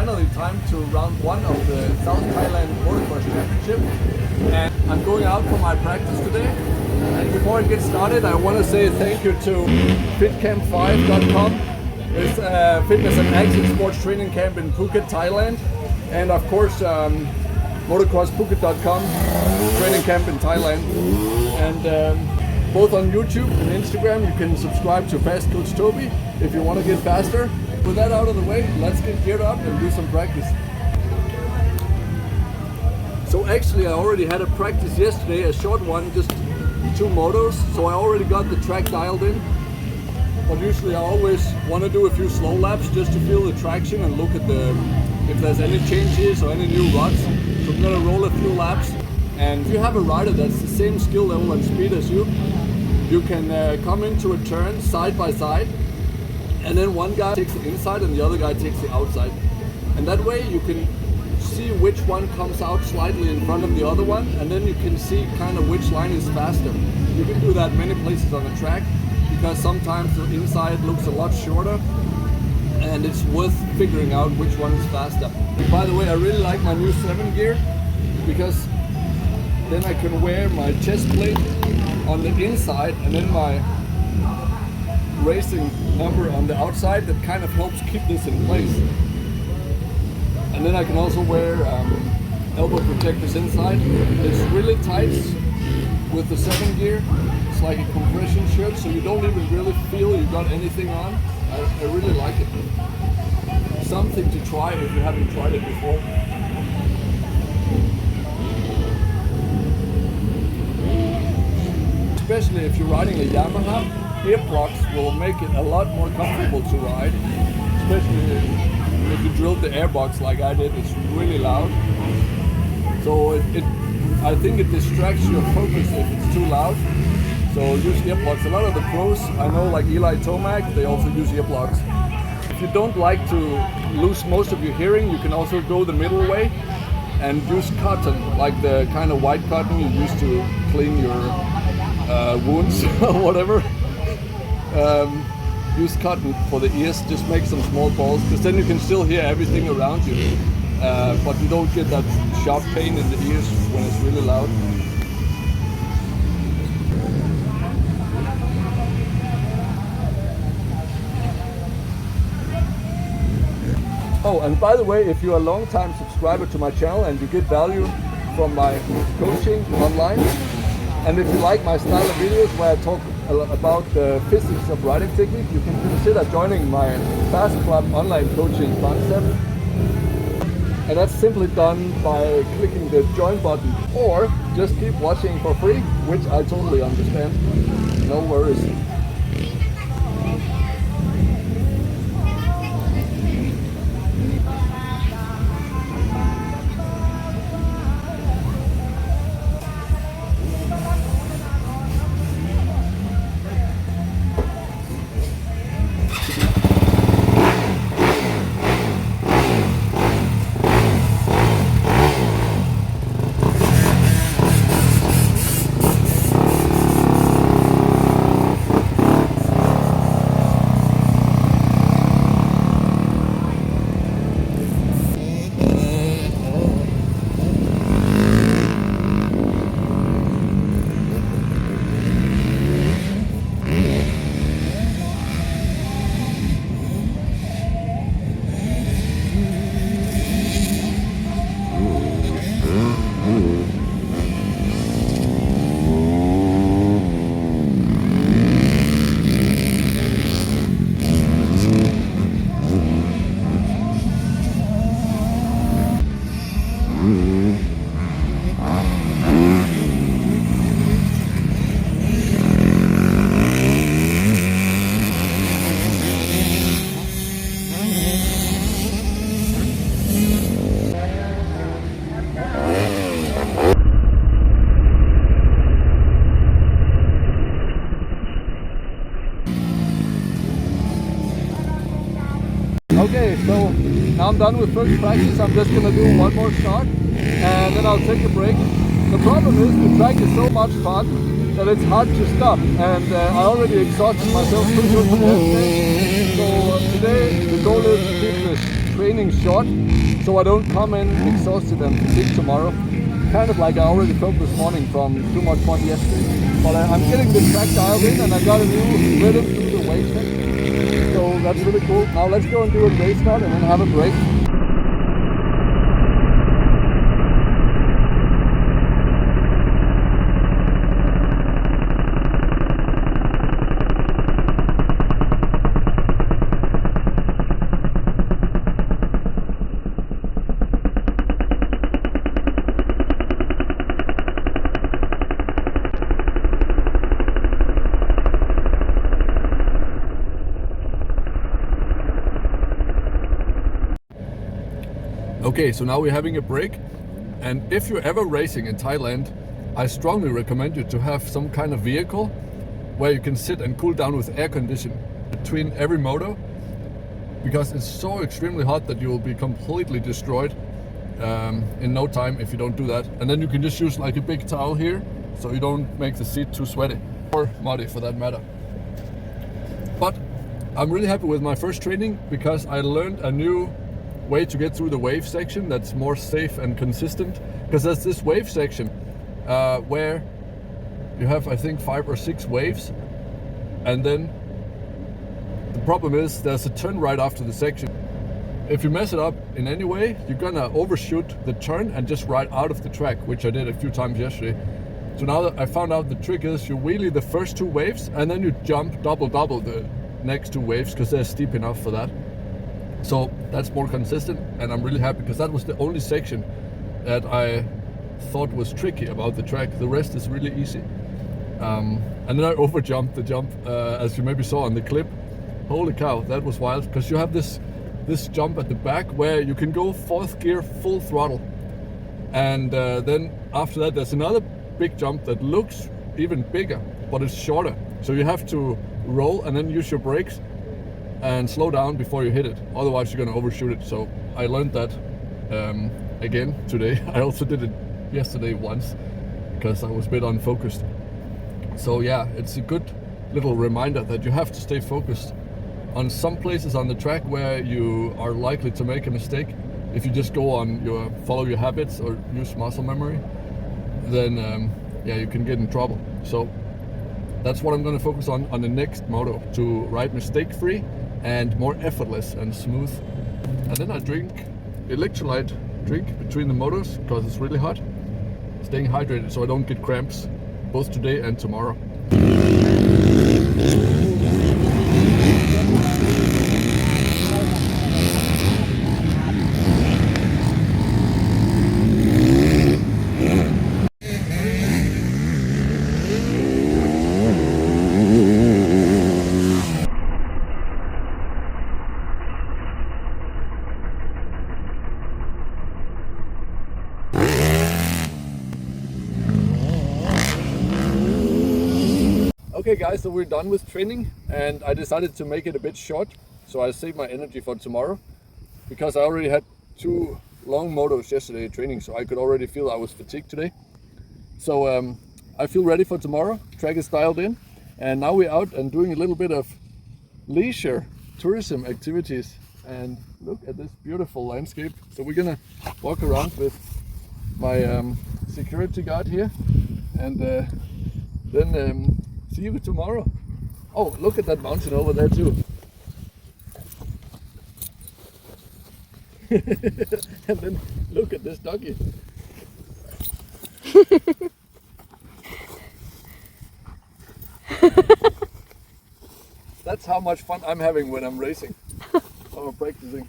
finally time to round 1 of the South Thailand Motocross Championship, and I'm going out for my practice today. And before I get started, I want to say thank you to fitcamp5.com. It's a fitness and action sports training camp in Phuket, Thailand, and of course motocrossphuket.com, training camp in Thailand. And both on YouTube and Instagram, you can subscribe to Fast Coach Toby if you want to get faster. With that out of the way, let's get geared up and do some practice. So actually I already had a practice yesterday, a short one, just 2 motos, so I already got the track dialed in. But usually I always want to do a few slow laps just to feel the traction and look at if there's any changes or any new ruts. So I'm gonna roll a few laps. And if you have a rider that's the same skill level and speed as you can come into a turn side by side, and then one guy takes the inside and the other guy takes the outside. And that way you can see which one comes out slightly in front of the other one, and then you can see kind of which line is faster. You can do that many places on the track, because sometimes the inside looks a lot shorter, and it's worth figuring out which one is faster. By the way, I really like my new 7 gear, because then I can wear my chest plate on the inside and then my racing number on the outside. That kind of helps keep this in place. And then I can also wear elbow protectors inside. It's really tight with the 7 gear. It's like a compression shirt, so you don't even really feel you got anything on. I really like it. Something to try if you haven't tried it before. Especially if you're riding a Yamaha, earplugs will make it a lot more comfortable to ride. Especially if you drilled the airbox like I did, it's really loud. So I think it distracts your focus if it's too loud. So use earplugs. A lot of the pros, I know, like Eli Tomac, they also use earplugs. If you don't like to lose most of your hearing, you can also go the middle way and use cotton, like the kind of white cotton you use to clean your wounds or whatever. Use cotton for the ears, just make some small balls, because then you can still hear everything around you, but you don't get that sharp pain in the ears when it's really loud. Oh, and by the way, if you're a long-time subscriber to my channel and you get value from my coaching online, and if you like my style of videos where I talk about the physics of riding technique, you can consider joining my Fast Club online coaching concept. And that's simply done by clicking the join button, or just keep watching for free, which I totally understand. No worries. Okay, so now I'm done with first practice. I'm just gonna do one more start and then I'll take a break. The problem is the track is so much fun that it's hard to stop, and I already exhausted myself pretty good from yesterday. So today the goal is to keep this. training short so I don't come in exhausted and fatigued tomorrow. Kind of like I already felt this morning from too much fun yesterday. But I'm getting the track dialed in and I got a new rhythm through the wave section. So that's really cool. Now let's go and do a race start and then have a break. Okay, so now we're having a break, and if you're ever racing in Thailand, I strongly recommend you to have some kind of vehicle where you can sit and cool down with air conditioning between every moto, because it's so extremely hot that you will be completely destroyed in no time if you don't do that. And then you can just use like a big towel here so you don't make the seat too sweaty, or muddy for that matter. But I'm really happy with my first training because I learned a new way to get through the wave section that's more safe and consistent, because there's this wave section where you have, I think, 5 or 6 waves, and then the problem is there's a turn right after the section. If you mess it up in any way, you're gonna overshoot the turn and just ride out of the track, which I did a few times yesterday. So now that I found out, the trick is you wheelie the first 2 waves and then you jump double the next 2 waves, because they're steep enough for that. So that's more consistent, and I'm really happy because that was the only section that I thought was tricky about the track. The rest is really easy. And then I overjumped the jump, as you maybe saw on the clip. Holy cow, that was wild, because you have this jump at the back where you can go 4th gear full throttle, and then after that there's another big jump that looks even bigger, but it's shorter. So you have to roll and then use your brakes and slow down before you hit it, otherwise you're gonna overshoot it. So I learned that again today. I also did it yesterday once because I was a bit unfocused. So yeah, it's a good little reminder that you have to stay focused on some places on the track where you are likely to make a mistake. If you just go on follow your habits or use muscle memory, then yeah, you can get in trouble. So that's what I'm going to focus on the next moto, to ride mistake-free and more effortless and smooth. And then I drink electrolyte drink between the motos because it's really hot, staying hydrated so I don't get cramps both today and tomorrow. Okay guys, so we're done with training, and I decided to make it a bit short so I save my energy for tomorrow, because I already had 2 long motos yesterday training, so I could already feel I was fatigued today. So I feel ready for tomorrow. Track is dialed in, and now we're out and doing a little bit of leisure tourism activities. And look at this beautiful landscape. So we're gonna walk around with my security guard here, and then see you tomorrow. Oh, look at that mountain over there too. And then look at this doggy. That's how much fun I'm having when I'm racing or practicing.